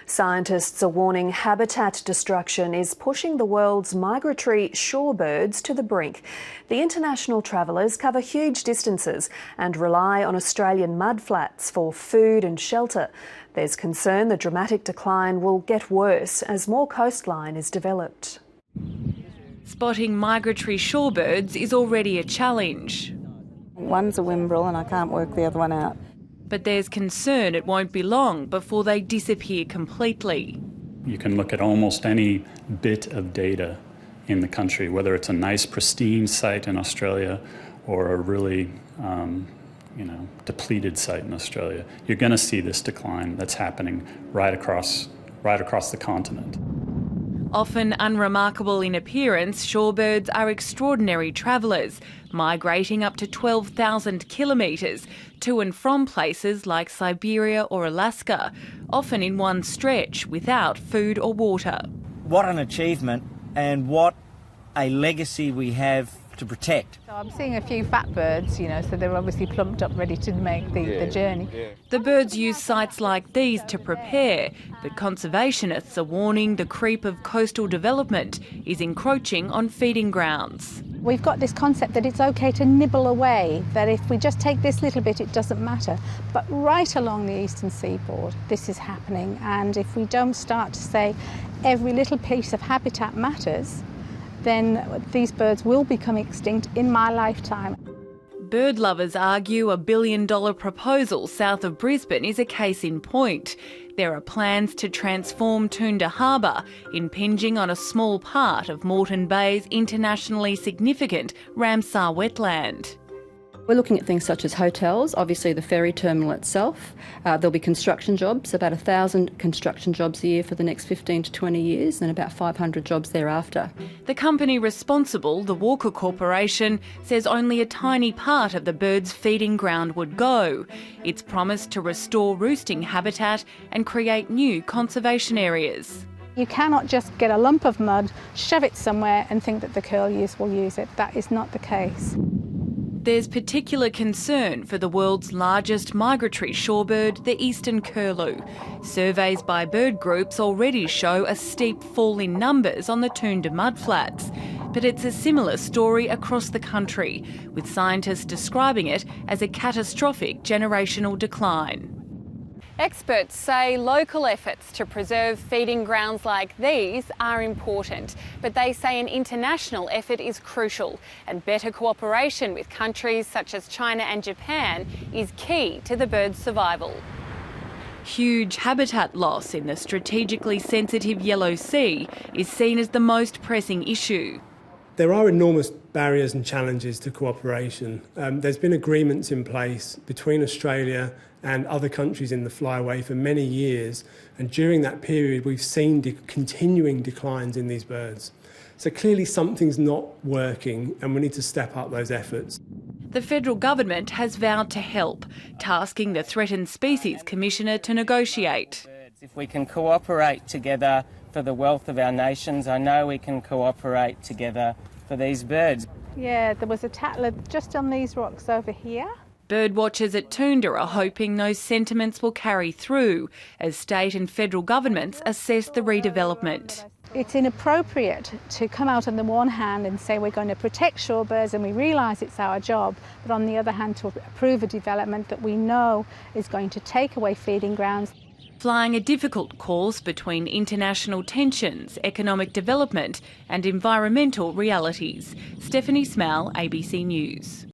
Scientists are warning habitat destruction is pushing the world's migratory shorebirds to the brink. The international travellers cover huge distances and rely on Australian mudflats for food and shelter. There's concern the dramatic decline will get worse as more coastline is developed. Spotting migratory shorebirds is already a challenge. One's a whimbrel and I can't work the other one out. But there's concern it won't be long before they disappear completely. You can look at almost any bit of data in the country, whether it's a nice pristine site in Australia or a really depleted site in Australia. You're going to see this decline that's happening right across the continent. Often unremarkable in appearance, shorebirds are extraordinary travellers, migrating up to 12,000 kilometres to and from places like Siberia or Alaska, often in one stretch without food or water. What an achievement and what a legacy we have to protect. So I'm seeing a few fat birds, so they're obviously plumped up, ready to make the journey. The birds use sites like these to prepare, but conservationists are warning the creep of coastal development is encroaching on feeding grounds. We've got this concept that it's okay to nibble away, that if we just take this little bit, it doesn't matter. But right along the eastern seaboard, this is happening, and if we don't start to say every little piece of habitat matters, then these birds will become extinct in my lifetime. Bird lovers argue a $1 billion proposal south of Brisbane is a case in point. There are plans to transform Toondah Harbour, impinging on a small part of Moreton Bay's internationally significant Ramsar wetland. We're looking at things such as hotels, obviously the ferry terminal itself. There'll be construction jobs, about 1,000 construction jobs a year for the next 15 to 20 years and about 500 jobs thereafter. The company responsible, the Walker Corporation, says only a tiny part of the birds' feeding ground would go. It's promised to restore roosting habitat and create new conservation areas. You cannot just get a lump of mud, shove it somewhere and think that the curlews will use it. That is not the case. There's particular concern for the world's largest migratory shorebird, the eastern curlew. Surveys by bird groups already show a steep fall in numbers on the Toondah mudflats. But it's a similar story across the country, with scientists describing it as a catastrophic generational decline. Experts say local efforts to preserve feeding grounds like these are important, but they say an international effort is crucial, and better cooperation with countries such as China and Japan is key to the birds' survival. Huge habitat loss in the strategically sensitive Yellow Sea is seen as the most pressing issue. There are enormous barriers and challenges to cooperation. There's been agreements in place between Australia and other countries in the flyway for many years, and during that period we've seen continuing declines in these birds. So clearly something's not working and we need to step up those efforts. The federal government has vowed to help, tasking the Threatened Species Commissioner to negotiate. If we can cooperate together for the wealth of our nations, I know we can cooperate together for these birds. Yeah, there was a tattler just on these rocks over here. Birdwatchers at Toondah are hoping those sentiments will carry through as state and federal governments assess the redevelopment. It's inappropriate to come out on the one hand and say we're going to protect shorebirds and we realise it's our job, but on the other hand to approve a development that we know is going to take away feeding grounds. Flying a difficult course between international tensions, economic development and environmental realities. Stephanie Smail, ABC News.